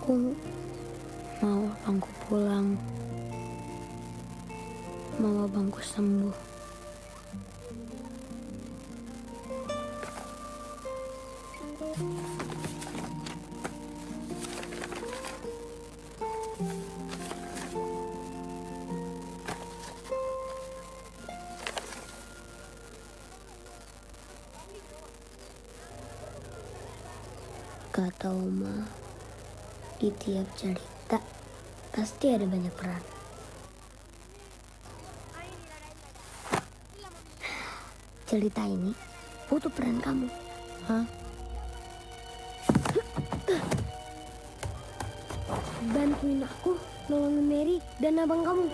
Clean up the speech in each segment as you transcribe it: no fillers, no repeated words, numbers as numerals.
Aku mau abangku pulang, mau abangku sembuh. Kata Oma, di tiap cerita pasti ada banyak peran. Cerita ini butuh peran kamu. Hah? Bantuin aku nolongin Mary dan abang kamu.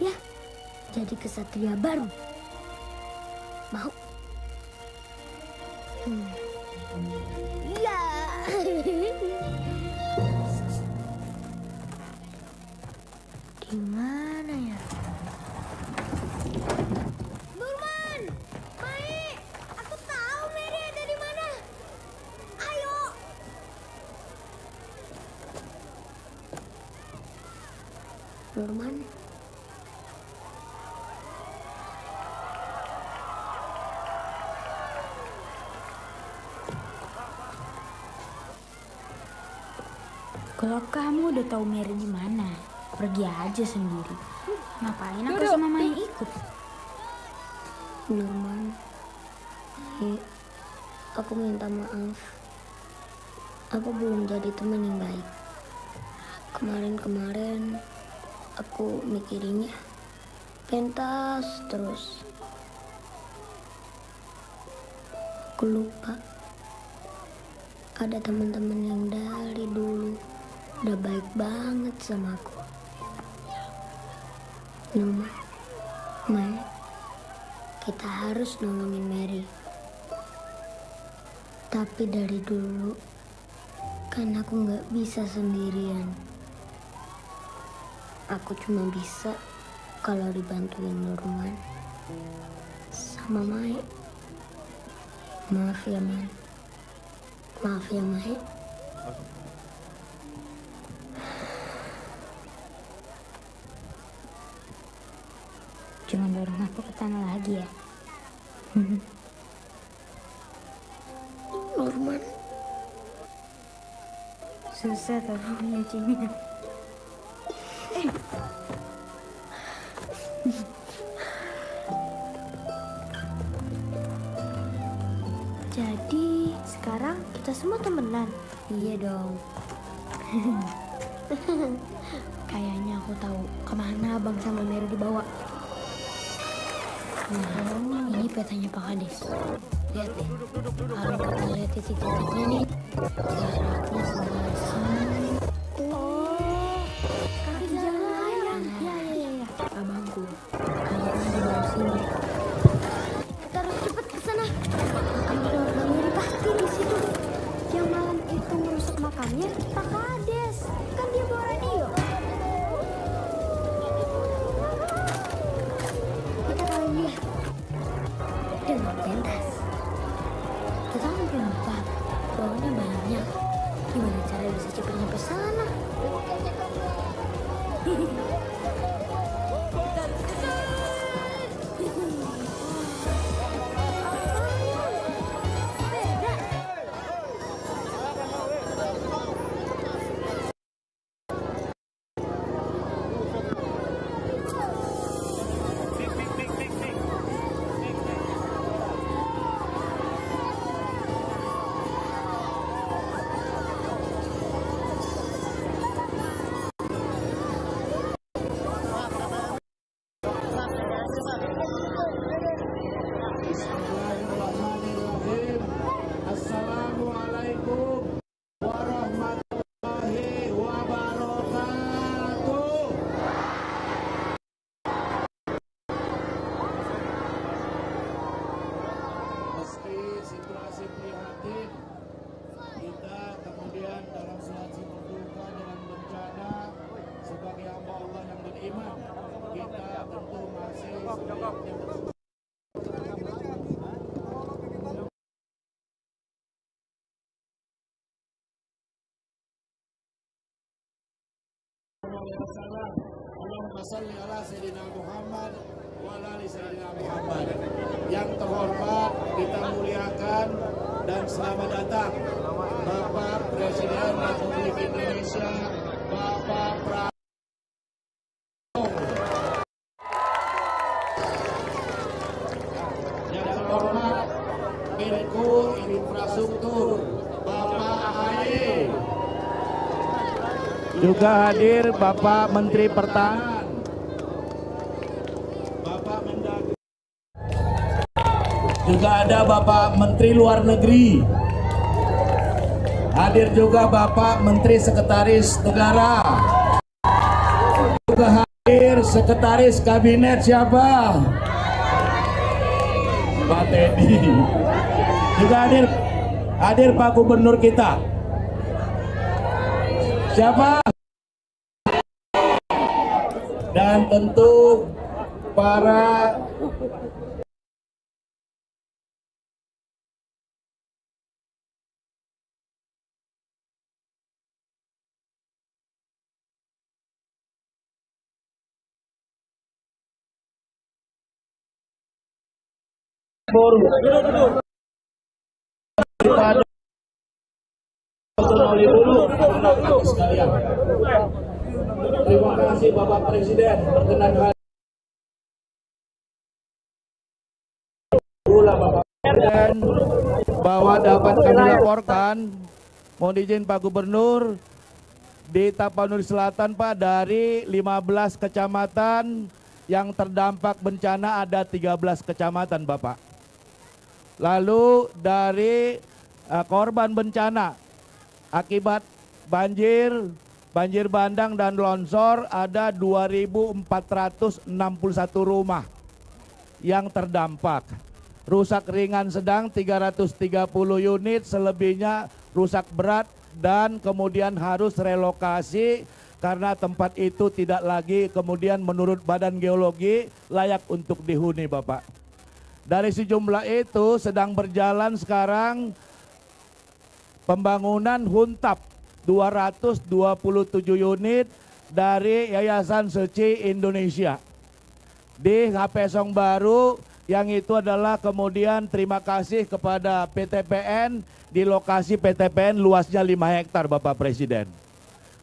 Ya, jadi kesatria baru. Mau? Iya. Di mana ya? Nurman, Mai, aku tahu Mary ada di mana. Ayo. Nurman. Kalau kamu udah tahu Mary di mana, pergi aja sendiri. Ngapain aku sama Mai ikut? Nurman, aku minta maaf. Aku belum jadi teman yang baik. Kemarin aku mikirinnya pentas terus. Aku lupa ada teman-teman yang dari dulu udah baik banget sama aku. Nurman, Mai, kita harus nolongin Mary. Tapi dari dulu, kan aku nggak bisa sendirian. Aku cuma bisa kalau dibantuin Nurman sama Mai. Maaf ya, Man. Maaf ya, Mai. Jangan dorong aku ke tanah lagi ya. Nurman. Susah tapi nyucinya. Jadi sekarang kita semua temenan. Iya dong. Kayaknya aku tahu kemana abang sama Mary dibawa. Nah, ini petanya Pak Kades. Lihat deh. Kalau kita lihat titik-titiknya nih, jaraknya sebelah sini. Oh, kaki jalan layang. Ya. Abangku, kayaknya di bawah sini. Kita harus cepet ke sana. Makam keluarga Mary pasti di situ. Yang malam itu merusak makamnya Pak Kades. Kan dia bawa radio. Kita kali lihat dengan pentas. Kita kan belum empat, bawahnya banyak. Gimana cara bisa cepet nyampe sana? alaihi wasallam. Allahumma shalli ala sayyidina Muhammad wa ala ali sayyidina Muhammad. Yang terhormat, kita muliakan dan selamat datang Bapak Presiden Republik Indonesia, Bapak Prabowo. Yang terhormat, Menko Infrastruktur, Bapak AHY. Juga hadir Bapak Menteri Pertahanan, Bapak Mendagri. Juga ada Bapak Menteri Luar Negeri. Hadir juga Bapak Menteri Sekretaris Negara. Juga hadir Sekretaris Kabinet siapa? Pak Teddy. Juga hadir Pak Gubernur kita. Siapa? Dan tentu para sekalian. Terima kasih Bapak Presiden berkenan hadir. Bapak Presiden, bahwa dapat kami laporkan, mohon izin Pak Gubernur, di Tapanuli Selatan Pak, dari 15 kecamatan yang terdampak bencana ada 13 kecamatan Bapak. Lalu dari korban bencana akibat banjir bandang dan longsor ada 2.461 rumah yang terdampak. Rusak ringan sedang 330 unit, selebihnya rusak berat dan kemudian harus relokasi karena tempat itu tidak lagi kemudian menurut Badan Geologi layak untuk dihuni Bapak. Dari sejumlah itu sedang berjalan sekarang pembangunan Huntap 227 unit dari Yayasan Suci Indonesia di HP Song Baru, yang itu adalah kemudian terima kasih kepada PTPN di lokasi PTPN luasnya 5 hektar Bapak Presiden.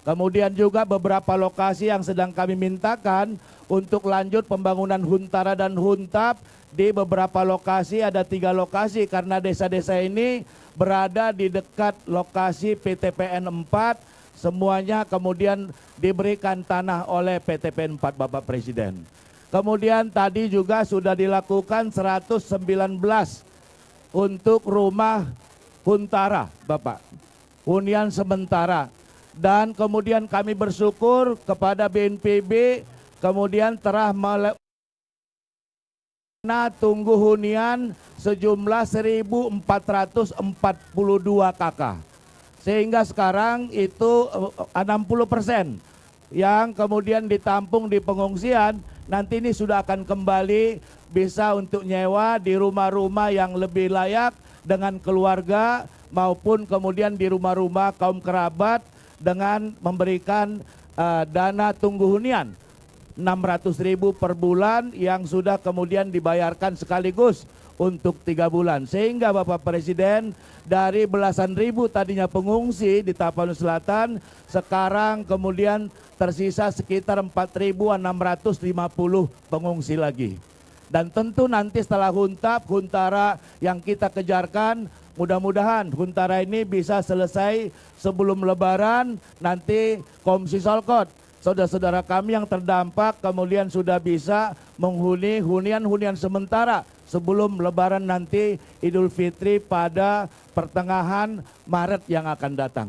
Kemudian juga beberapa lokasi yang sedang kami mintakan untuk lanjut pembangunan Huntara dan Huntap di beberapa lokasi, ada 3 lokasi karena desa-desa ini berada di dekat lokasi PTPN 4, semuanya kemudian diberikan tanah oleh PTPN 4 Bapak Presiden. Kemudian tadi juga sudah dilakukan 119 untuk rumah Huntara Bapak, hunian sementara. Dan kemudian kami bersyukur kepada BNPB kemudian telah tunggu hunian sejumlah 1.442 kakak. Sehingga sekarang itu 60% yang kemudian ditampung di pengungsian, nanti ini sudah akan kembali bisa untuk nyewa di rumah-rumah yang lebih layak dengan keluarga maupun kemudian di rumah-rumah kaum kerabat dengan memberikan dana tunggu hunian 600.000 per bulan yang sudah kemudian dibayarkan sekaligus untuk 3 bulan. Sehingga Bapak Presiden dari belasan ribu tadinya pengungsi di Tapanuli Selatan, sekarang kemudian tersisa sekitar 4.650 pengungsi lagi. Dan tentu nanti setelah Huntap, Huntara yang kita kejarkan, mudah-mudahan Huntara ini bisa selesai sebelum Lebaran. Nanti Komsi Solkot, saudara-saudara kami yang terdampak kemudian sudah bisa menghuni hunian sementara sebelum Lebaran nanti Idul Fitri pada pertengahan Maret yang akan datang.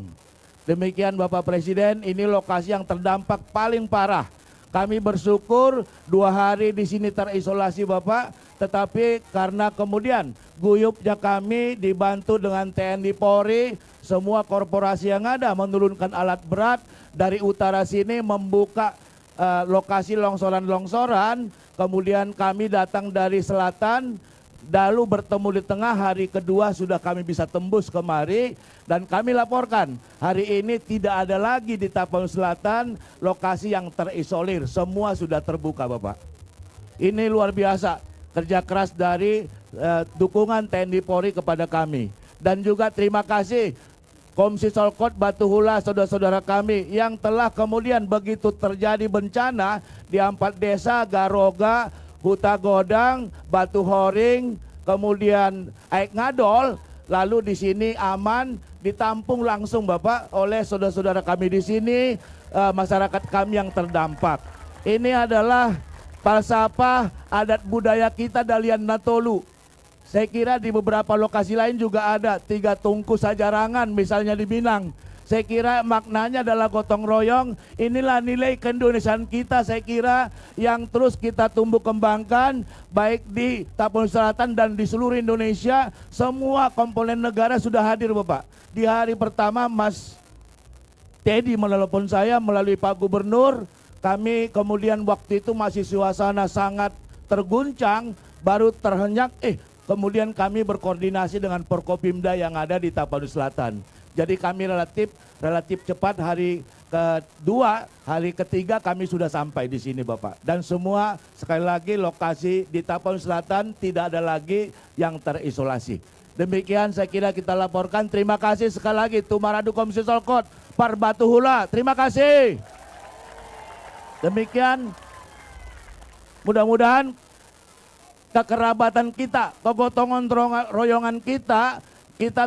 Demikian Bapak Presiden, ini lokasi yang terdampak paling parah. Kami bersyukur 2 hari di sini terisolasi Bapak, tetapi karena kemudian guyupnya kami dibantu dengan TNI Polri, semua korporasi yang ada menurunkan alat berat dari utara sini membuka lokasi longsoran-longsoran, kemudian kami datang dari selatan lalu bertemu di tengah, hari kedua sudah kami bisa tembus kemari dan kami laporkan hari ini tidak ada lagi di Tapanuli Selatan lokasi yang terisolir, semua sudah terbuka Bapak. Ini luar biasa kerja keras dari dukungan TNI Polri kepada kami. Dan juga terima kasih Komisi Solkot Batu Hula, saudara-saudara kami yang telah kemudian begitu terjadi bencana di 4 desa Garoga, Huta Godang, Batu Horing, kemudian Aik Ngadol, lalu di sini aman, ditampung langsung Bapak oleh saudara-saudara kami di sini, masyarakat kami yang terdampak. Ini adalah falsafah adat budaya kita Dalian Natolu. Saya kira di beberapa lokasi lain juga ada 3 tungku sajarangan misalnya di Minang. Saya kira maknanya adalah gotong royong. Inilah nilai keindonesiaan kita, saya kira yang terus kita tumbuh kembangkan baik di Tapanuli Selatan dan di seluruh Indonesia. Semua komponen negara sudah hadir Bapak. Di hari pertama Mas Teddy menelepon saya melalui Pak Gubernur. Kami kemudian waktu itu masih suasana sangat terguncang, baru terhenyak, kemudian kami berkoordinasi dengan Forkopimda yang ada di Tapanuli Selatan. Jadi kami relatif cepat, hari kedua, hari ketiga kami sudah sampai di sini Bapak. Dan semua sekali lagi lokasi di Tapanuli Selatan tidak ada lagi yang terisolasi. Demikian saya kira kita laporkan. Terima kasih sekali lagi Tumaradu Komisi Solkot, Par Batu Hula. Terima kasih. Demikian mudah-mudahan kekerabatan kita, kegotongan royongan kita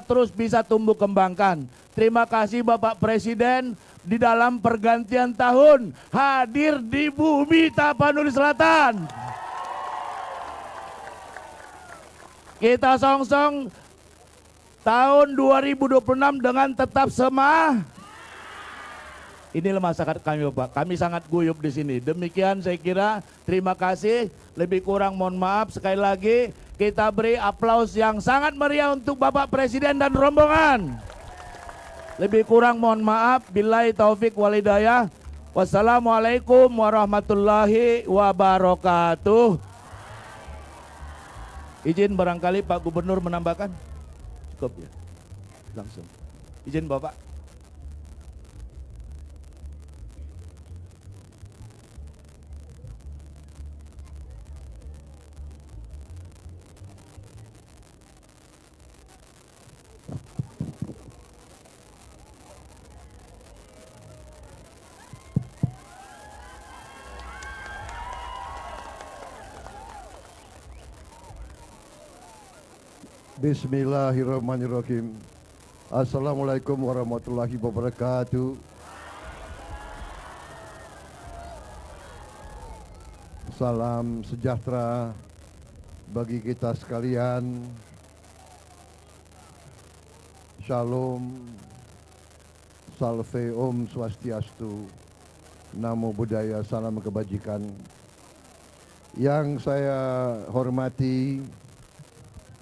terus bisa tumbuh kembangkan. Terima kasih Bapak Presiden di dalam pergantian tahun hadir di bumi Tapanuli Selatan. Kita songsong tahun 2026 dengan tetap semangat. Inilah masyarakat kami Bapak, kami sangat guyup di sini. Demikian saya kira, terima kasih, lebih kurang mohon maaf. Sekali lagi kita beri aplaus yang sangat meriah untuk Bapak Presiden dan rombongan. Lebih kurang mohon maaf, billahi taufik walhidayah. Wassalamualaikum warahmatullahi wabarakatuh. Izin barangkali Pak Gubernur menambahkan? Cukup ya, langsung. Izin Bapak. Bismillahirrahmanirrahim. Assalamualaikum warahmatullahi wabarakatuh. Salam sejahtera bagi kita sekalian. Shalom, salve om swastiastu, namo buddhaya, salam kebajikan. Yang saya hormati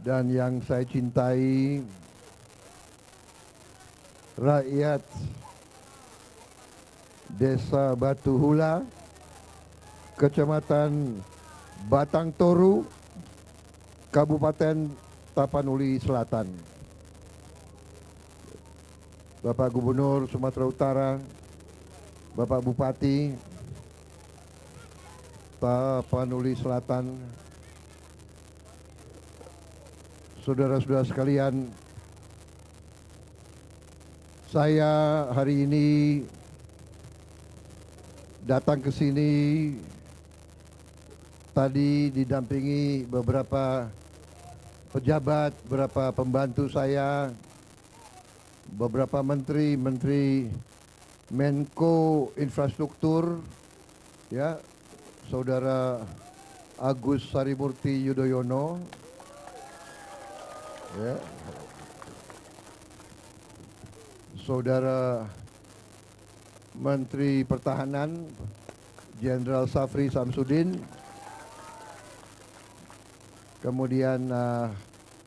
dan yang saya cintai, rakyat Desa Batu Hula, Kecamatan Batang Toru, Kabupaten Tapanuli Selatan. Bapak Gubernur Sumatera Utara, Bapak Bupati Tapanuli Selatan, saudara-saudara sekalian, saya hari ini datang ke sini tadi didampingi beberapa pejabat, beberapa pembantu saya, beberapa menteri Menko Infrastruktur, ya, Saudara Agus Harimurti Yudhoyono, ya, Saudara Menteri Pertahanan Jenderal Safri Samsudin, kemudian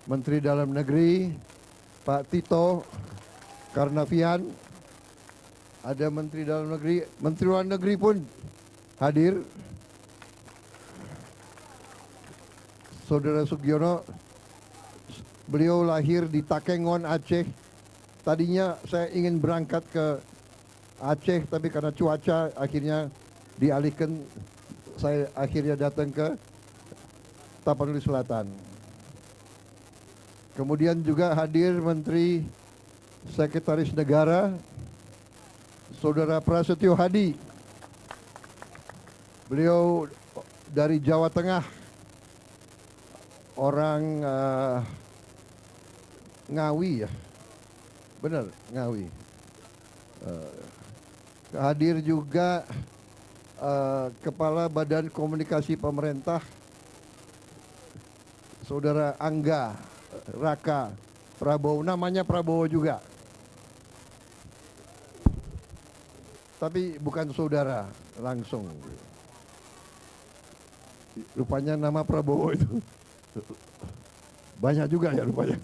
Menteri Dalam Negeri Pak Tito Karnavian, ada Menteri Dalam Negeri, Menteri Luar Negeri pun hadir, Saudara Sugiono, beliau lahir di Takengon, Aceh. Tadinya saya ingin berangkat ke Aceh, tapi karena cuaca akhirnya dialihkan. Saya akhirnya datang ke Tapanuli Selatan. Kemudian juga hadir Menteri Sekretaris Negara, Saudara Prasetyo Hadi. Beliau dari Jawa Tengah, orang Ngawi ya, benar Ngawi. Hadir juga Kepala Badan Komunikasi Pemerintah, Saudara Angga Raka Prabowo, namanya Prabowo juga, tapi bukan saudara langsung. Rupanya nama Prabowo itu banyak juga ya rupanya.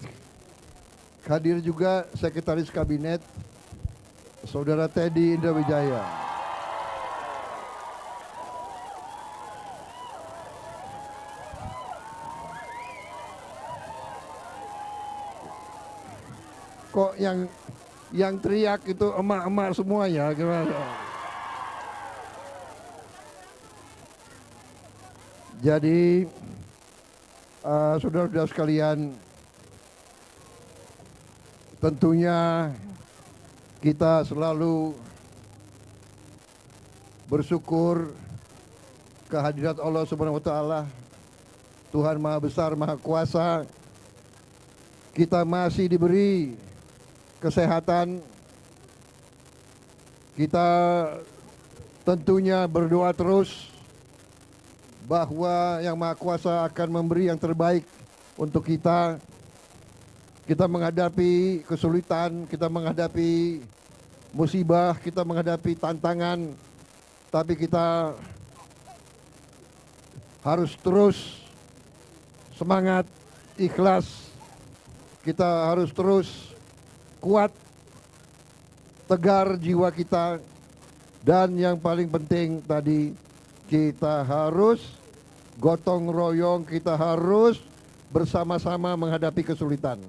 Hadir juga Sekretaris Kabinet, Saudara Teddy Indrawijaya. Kok yang teriak itu emak-emak semua ya, gimana? Jadi saudara-saudara sekalian, tentunya kita selalu bersyukur kehadirat Allah Subhanahu wa taala, Tuhan Maha Besar, Maha Kuasa. Kita masih diberi kesehatan. Kita tentunya berdoa terus bahwa Yang Maha Kuasa akan memberi yang terbaik untuk kita. Kita menghadapi kesulitan, kita menghadapi musibah, kita menghadapi tantangan, tapi kita harus terus semangat, ikhlas. Kita harus terus kuat, tegar jiwa kita, dan yang paling penting tadi, kita harus gotong royong, kita harus bersama-sama menghadapi kesulitan.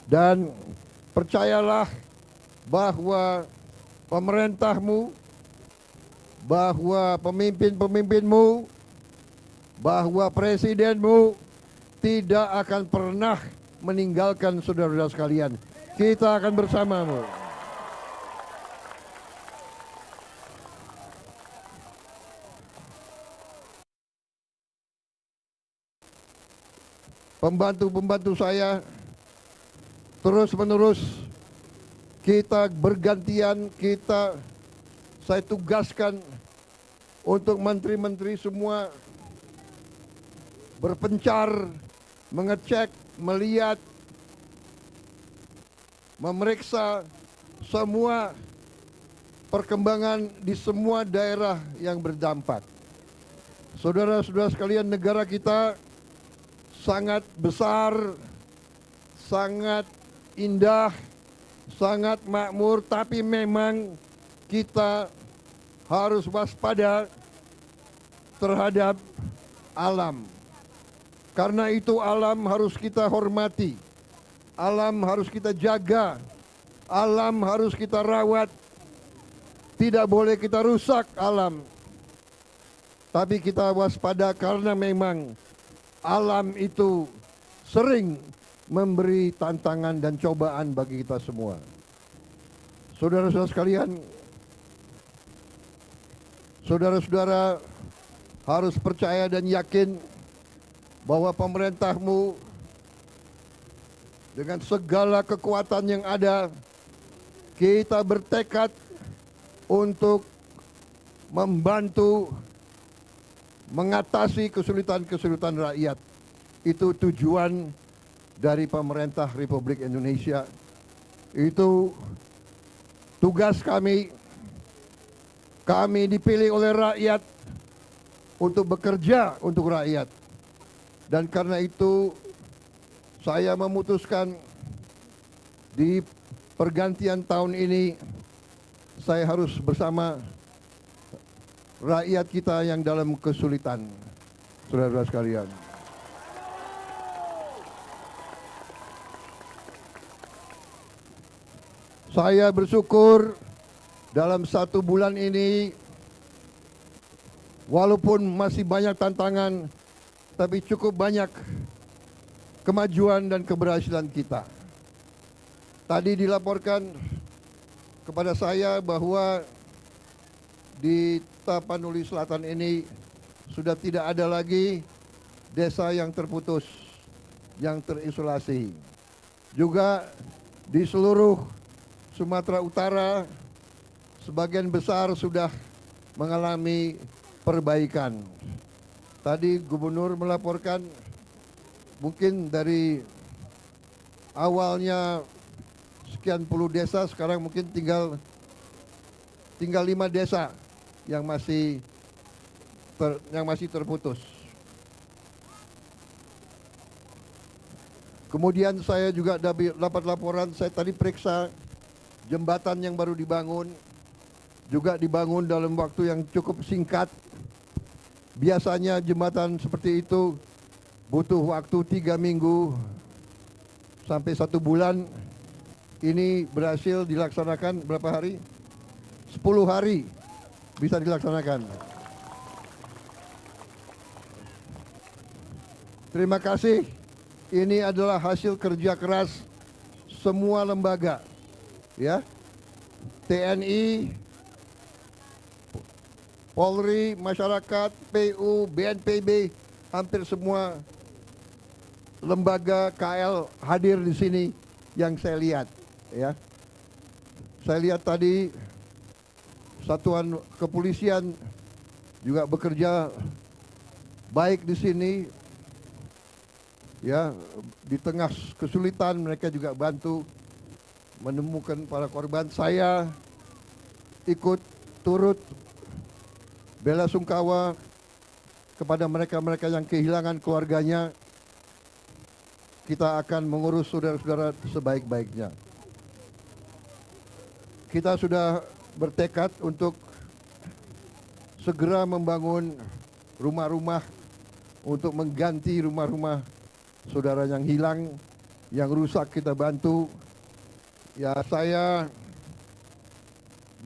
Dan percayalah bahwa pemerintahmu, bahwa pemimpin-pemimpinmu, bahwa presidenmu tidak akan pernah meninggalkan saudara-saudara sekalian. Kita akan bersamamu. Pembantu-pembantu saya terus-menerus kita bergantian, saya tugaskan untuk menteri-menteri semua berpencar, mengecek, melihat, memeriksa semua perkembangan di semua daerah yang berdampak. Saudara-saudara sekalian, negara kita sangat besar, sangat indah, sangat makmur, tapi memang kita harus waspada terhadap alam. Karena itu alam harus kita hormati, alam harus kita jaga, alam harus kita rawat. Tidak boleh kita rusak alam, tapi kita waspada karena memang alam itu sering memberi tantangan dan cobaan bagi kita semua. Saudara-saudara sekalian, saudara-saudara harus percaya dan yakin bahwa pemerintahmu dengan segala kekuatan yang ada, kita bertekad untuk membantu mengatasi kesulitan-kesulitan rakyat. Itu tujuan dari pemerintah Republik Indonesia. Itu tugas kami. Kami dipilih oleh rakyat untuk bekerja untuk rakyat. Dan karena itu saya memutuskan di pergantian tahun ini saya harus bersama rakyat kita yang dalam kesulitan. Saudara-saudara sekalian, Saya bersyukur dalam 1 bulan ini, walaupun masih banyak tantangan, tapi cukup banyak kemajuan dan keberhasilan kita. Tadi dilaporkan kepada saya bahwa di Tapanuli Selatan ini sudah tidak ada lagi desa yang terputus, yang terisolasi. Juga di seluruh Sumatera Utara, sebagian besar sudah mengalami perbaikan. Tadi Gubernur melaporkan mungkin dari awalnya sekian puluh desa, sekarang mungkin tinggal 5 desa yang masih terputus. Kemudian saya juga dapat laporan, saya tadi periksa jembatan yang baru dibangun, juga dibangun dalam waktu yang cukup singkat. Biasanya jembatan seperti itu butuh waktu 3 minggu sampai 1 bulan. Ini berhasil dilaksanakan berapa hari? 10 hari bisa dilaksanakan. Terima kasih. Ini adalah hasil kerja keras semua lembaga, ya, TNI, Polri, masyarakat, PU, BNPB, hampir semua lembaga KL hadir di sini yang saya lihat, ya. Saya lihat tadi satuan kepolisian juga bekerja baik di sini. Ya, di tengah kesulitan mereka juga bantu menemukan para korban. Saya ikut turut bela sungkawa kepada mereka-mereka yang kehilangan keluarganya. Kita akan mengurus saudara-saudara sebaik-baiknya. Kita sudah bertekad untuk segera membangun rumah-rumah untuk mengganti rumah-rumah saudara yang hilang, yang rusak kita bantu. Ya, saya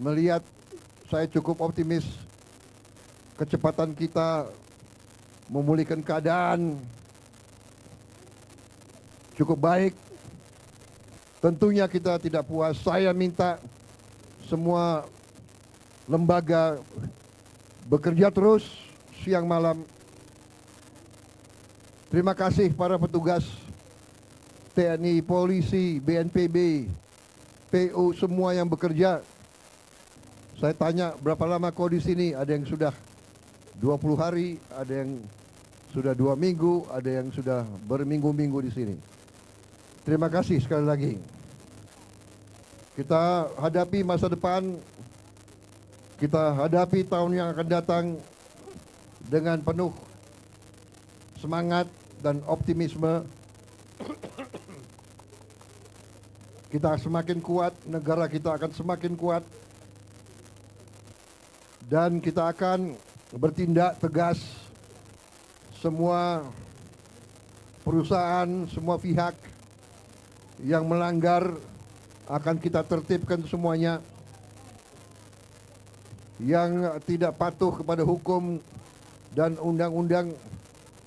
melihat, saya cukup optimis kecepatan kita memulihkan keadaan cukup baik. Tentunya kita tidak puas. Saya minta semua lembaga bekerja terus siang malam. Terima kasih para petugas TNI, polisi, BNPB, PU, semua yang bekerja. Saya tanya berapa lama kau di sini? Ada yang sudah 20 hari, ada yang sudah 2 minggu, ada yang sudah berminggu-minggu di sini. Terima kasih sekali lagi. Kita hadapi masa depan, kita hadapi tahun yang akan datang dengan penuh semangat dan optimisme. Kita semakin kuat, negara kita akan semakin kuat, dan kita akan bertindak tegas. Semua perusahaan, semua pihak yang melanggar akan kita tertibkan semuanya. Yang tidak patuh kepada hukum dan undang-undang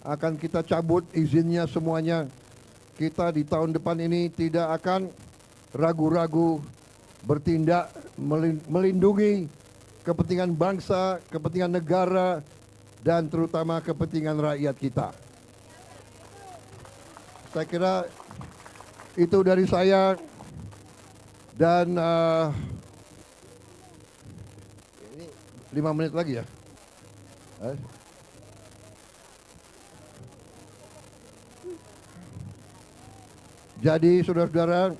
akan kita cabut izinnya semuanya. Kita di tahun depan ini tidak akan ragu-ragu bertindak melindungi kepentingan bangsa, kepentingan negara, dan terutama kepentingan rakyat kita. Saya kira itu dari saya, dan ini 5 menit lagi ya. Jadi saudara-saudara,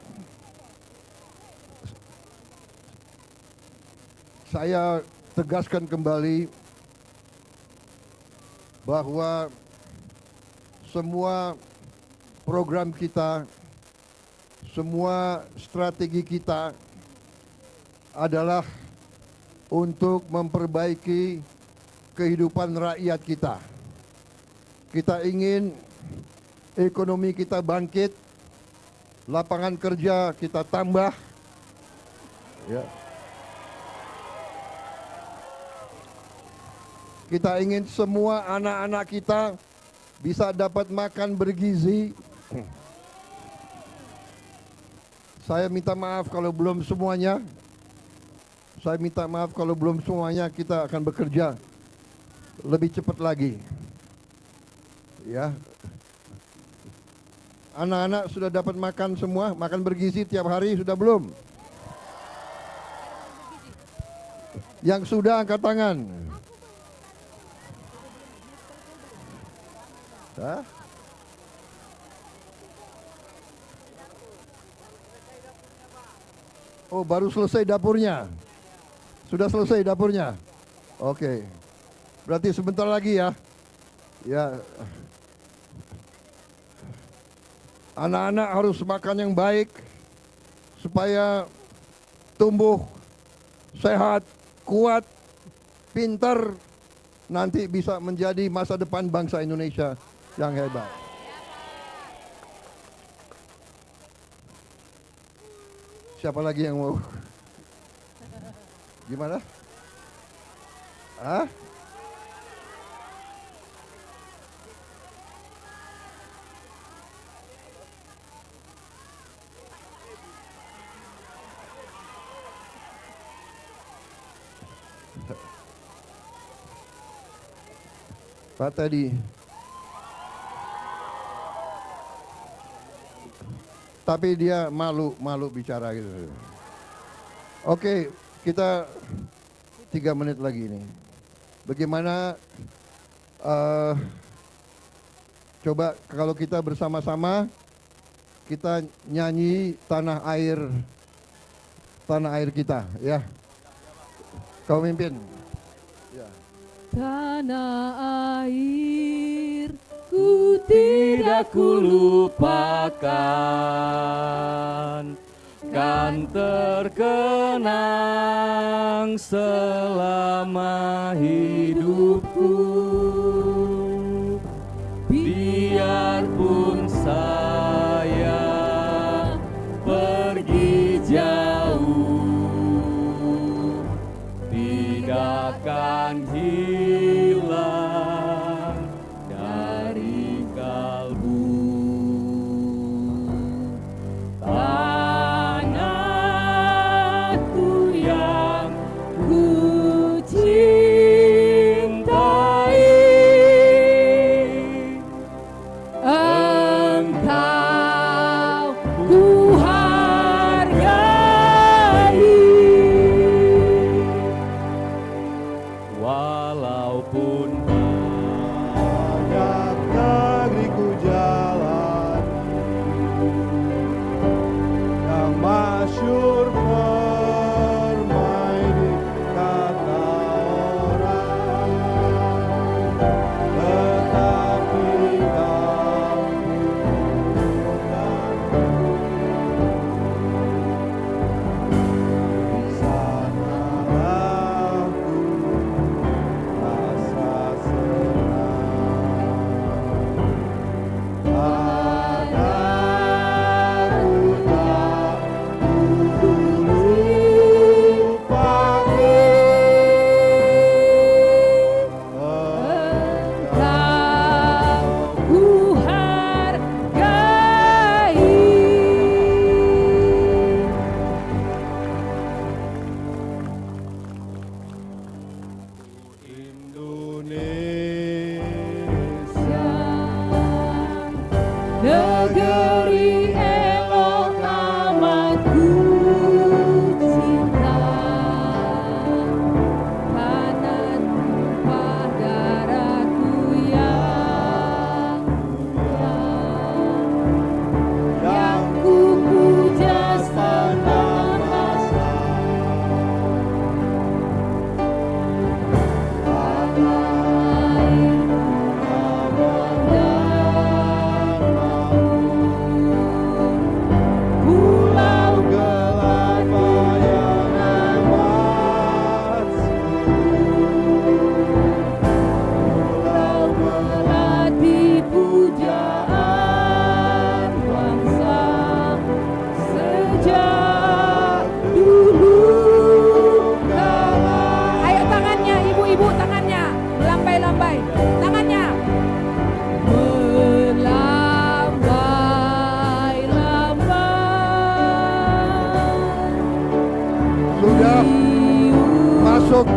saya tegaskan kembali bahwa semua program kita, semua strategi kita adalah untuk memperbaiki kehidupan rakyat kita. Kita ingin ekonomi kita bangkit, lapangan kerja kita tambah, Ya. Kita ingin semua anak-anak kita bisa dapat makan bergizi. Saya minta maaf kalau belum semuanya. Saya minta maaf kalau belum semuanya, kita akan bekerja lebih cepat lagi. Ya. Anak-anak sudah dapat makan semua, makan bergizi tiap hari sudah belum? Yang sudah angkat tangan. Hah? Oh, baru selesai dapurnya. Sudah selesai dapurnya. Oke. Berarti sebentar lagi ya. Ya. Anak-anak harus makan yang baik supaya tumbuh sehat, kuat, pintar, nanti bisa menjadi masa depan bangsa Indonesia yang hebat. Siapa lagi yang mau? Gimana? Hah? Pak tadi. Tapi dia malu bicara gitu. Oke, kita 3 menit lagi ini. Bagaimana coba kalau kita bersama-sama kita nyanyi tanah air kita, ya. Kau mimpin. Ya. Tanah air ku tidak kulupakan, kan terkenang selama hidupku. Biarpun saya pergi jauh, tidak akan hilang dari kalbu. Tanahku yang ku cintai, Engkau ku hargai. Walaupun Banyak negeri ku jalan, yang masyur permai di kata orang, tetapi kamu dan di sana aku rasa senang. Tanahku tak ku sudah masuk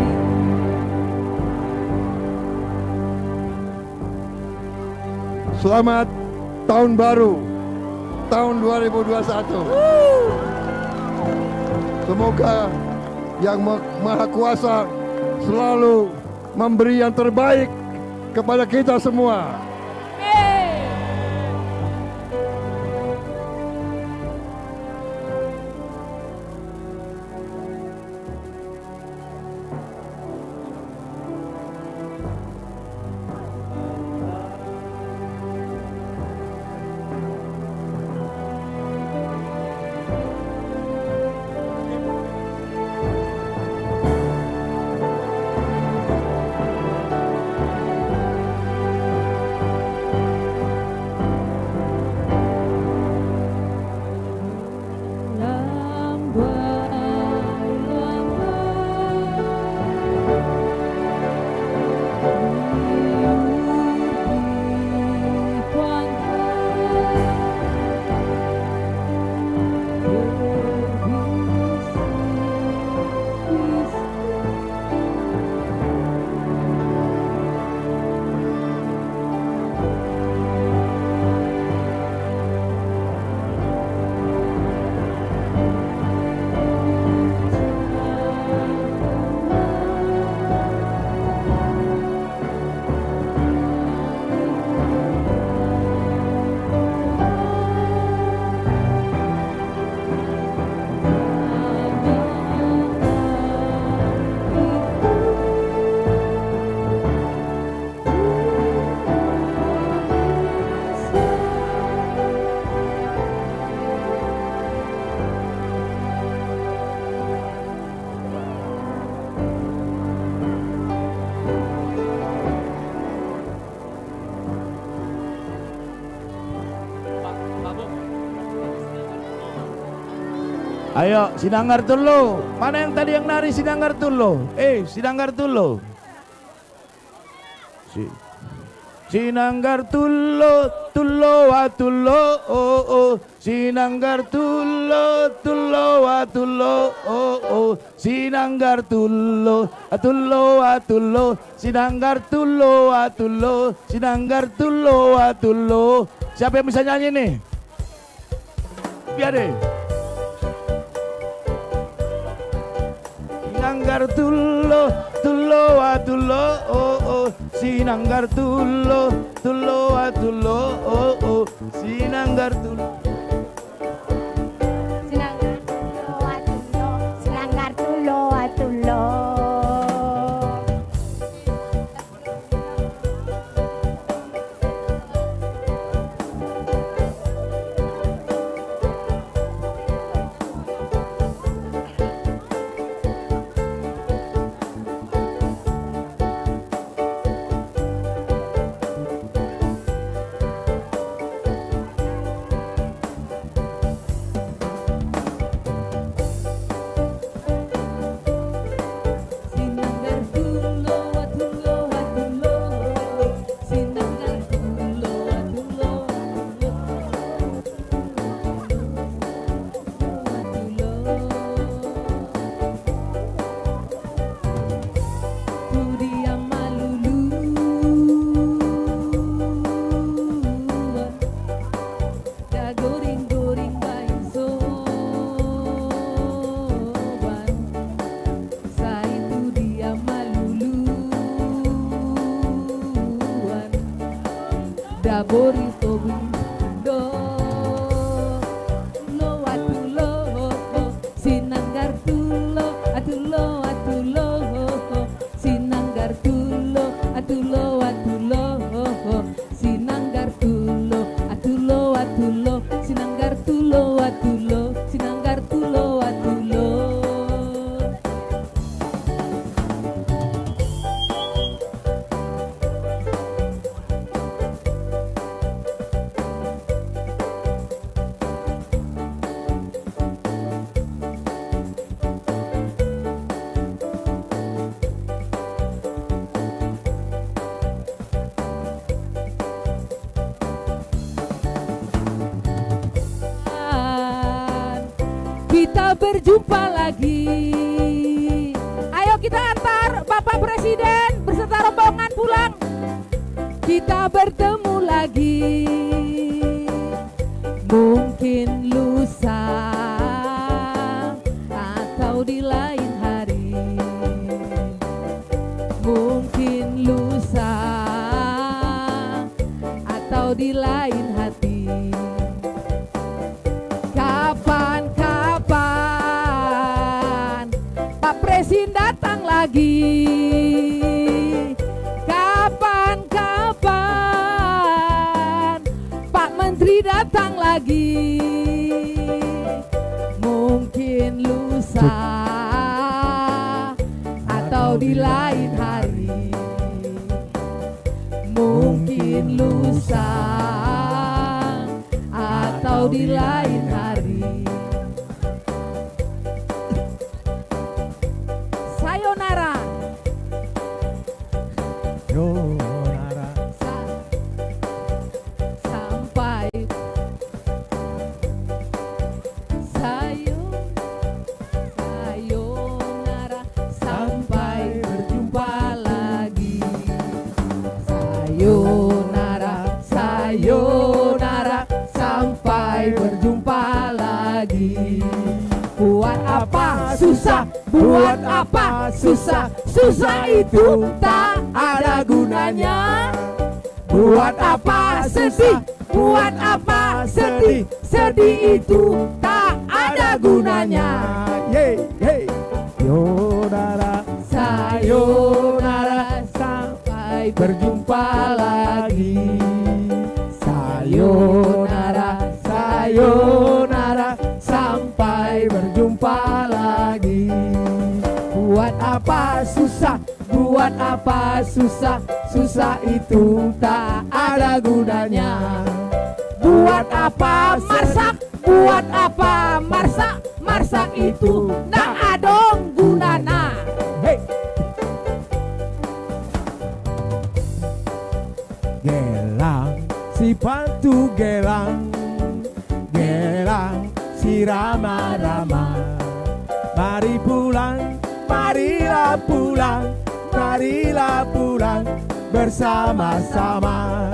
selamat tahun baru tahun 2021. Semoga Yang Maha Kuasa selalu memberi yang terbaik kepada kita semua. Ayo, Sinanggar Tulo. Mana yang tadi yang nari Sinanggar Tulo? Sinanggar Tulo. Sinanggar Tulo, Tulo wa Tulo, oh oh. Sinanggar Tulo, Tulo wa Tulo, oh oh. Sinanggar Tulo, Tulo wa Tulo. Sinanggar Tulo wa Tulo. Sinanggar Tulo wa Tulo. Siapa yang bisa nyanyi nih? Biar deh. Sinanggar Tulo, Tulo wa Tulo, oh oh. Sinanggar Tulo, Tulo wa Tulo, oh oh. Sinanggar Tulo. Sinanggar Tulo wa Tulo, Sinanggar Tulo wa Tulo. Borito Windo Lo atulo Sinanggar tulo Atulo atulo Sinanggar tulo Atulo atulo Sinanggar tulo Atulo atulo Sinanggar tulo atulo Sinanggar tulo atulo. kita berjumpa lagi. Ayo kita antar Bapak Presiden beserta rombongan pulang. Kita bertemu lagi. Mungkin lusa atau di lain hari. Mungkin lusa atau di lain hati. Kapan-kapan Pak Presiden datang lagi. Kapan-kapan Pak Menteri datang lagi. Mungkin lusa atau di lain hari. Mungkin lusa atau di lain hari. Sayonara. Sayonara. Sampai sayonara sampai berjumpa lagi. Sayonara, sayonara sampai berjumpa lagi. Buat apa susah, buat apa susah, susah itu tak ada gunanya. Buat apa sedih, buat apa sedih, sedih itu tak ada gunanya. Yeay, yeay. Sayonara, Sayonara sampai berjumpa lagi. Sayonara, sayonara sampai berjumpa lagi. Buat apa susah, buat apa susah, susah itu tak ada gunanya. Buat apa masak, buat apa masak, masak itu tak ada gunanya. hey. Gelang si pantu gelang, gelang si rama-rama. Mari pulang, marilah pulang, marilah pulang bersama-sama.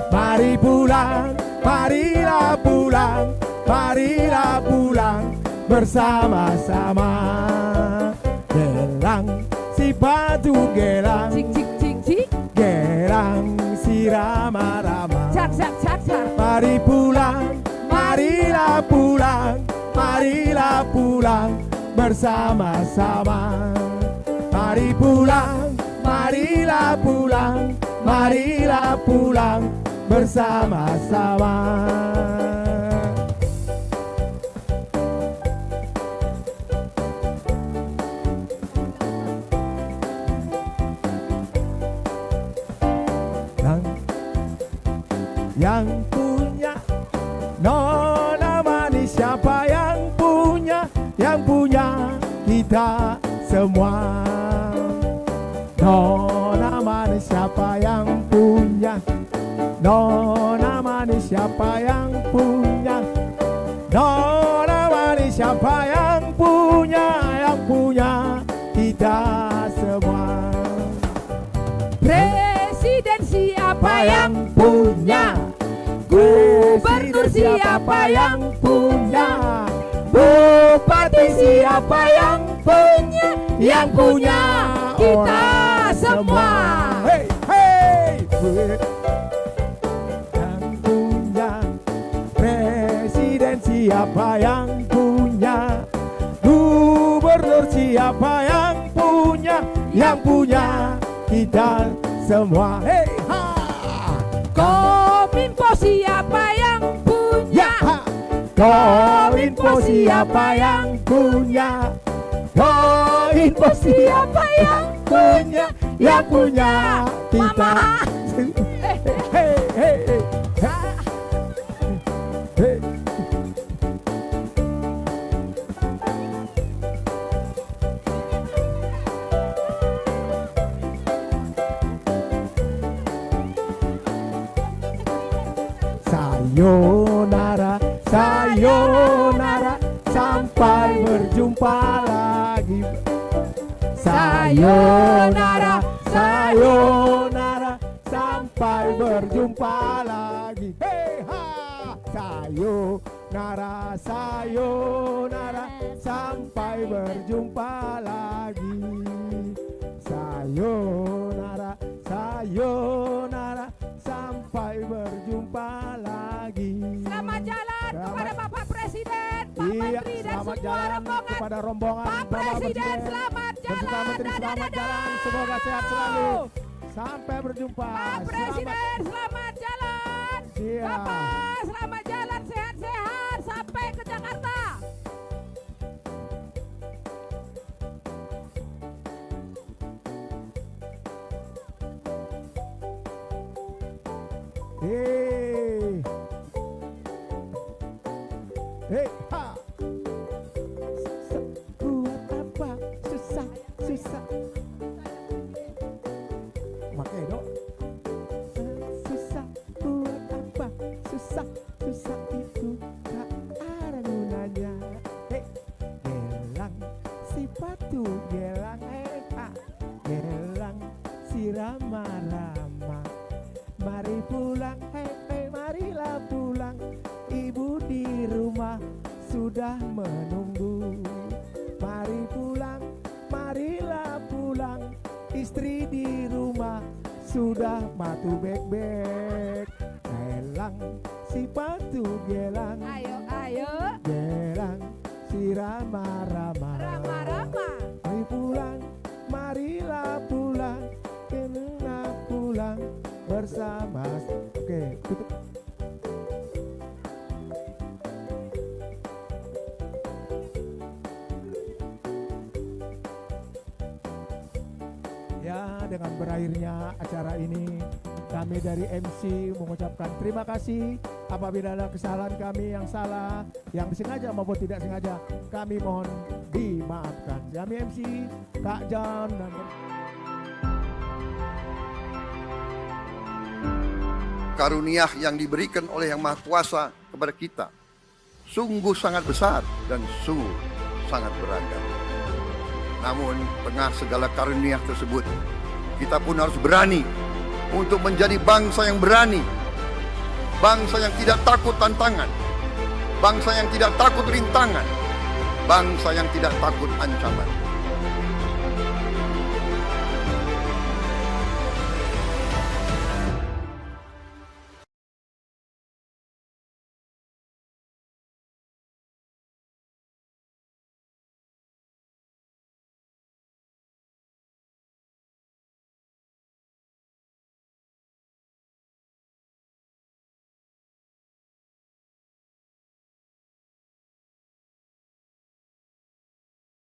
Mari pulang, marilah pulang, marilah pulang bersama-sama. Gelang si batu gelang, Cik cik cik cik, gelang si rama-rama. cak cak cak cak. Mari pulang, marilah pulang, marilah pulang bersama-sama. Mari pulang, marilah pulang, marilah pulang bersama-sama. Yang punya nona manis siapa yang punya? Yang punya kita semua. Nona manis siapa yang punya? Nona manis siapa yang punya? Nona manis siapa yang punya? Yang punya kita semua. Presiden siapa yang punya? Gubernur siapa yang punya? Bupati siapa yang punya? Yang punya kita semua. Hey, hey. Yang punya presiden siapa yang punya? Gubernur siapa yang punya? Yang punya kita semua. Hey, ha. Kominfo siapa yang punya? Ya, ha. Kominfo siapa yang punya? Kominfo siapa yang punya? Yang punya kita. Hey, hey, hey, hey. Sayonara, sayonara sampai berjumpa lagi. Sayonara, sayonara, sampai berjumpa lagi. Hey ha, sayonara, sayonara, sampai berjumpa lagi. Sayonara, sayonara, sampai berjumpa lagi. Selamat jalan kepada Bapak Presiden, Pak Iya, Menteri dan selamat semua jalan rombongan. kepada rombongan Pak Presiden, selamat beserta jalan. Menteri selamat jalan, semoga sehat selalu. Sampai berjumpa. Pak Presiden, selamat jalan. Iya. Bapak, selamat jalan sehat-sehat sampai ke Jakarta. Hei, hei, ha. Susah buat apa? Susah, susah. Pakai dong. Susah buat apa? Susah, susah itu tak ada gunanya. Hei, gelang sepatu, gelang gelang si Rama-Rama. Mari pulang, hei, marilah pulang. Ibu di rumah sudah menunggu. Mari pulang, marilah pulang. Istri di rumah sudah matu bek-bek. Gelang sepatu, gelang, Ayo, ayo. gelang si Rama-Rama. Rama-rama. Mari pulang, marilah pulang. Kena pulang bersama. Oke, tutup. Ya, dengan berakhirnya acara ini, kami dari MC mengucapkan terima kasih. Apabila ada kesalahan kami yang salah, yang disengaja maupun tidak sengaja, kami mohon dimaafkan. Kami MC, Kak John dan Karunia yang diberikan oleh Yang Maha Kuasa kepada kita sungguh sangat besar dan sungguh sangat beragam. Namun tengah segala karunia tersebut, kita pun harus berani untuk menjadi bangsa yang berani, bangsa yang tidak takut tantangan, bangsa yang tidak takut rintangan, bangsa yang tidak takut ancaman.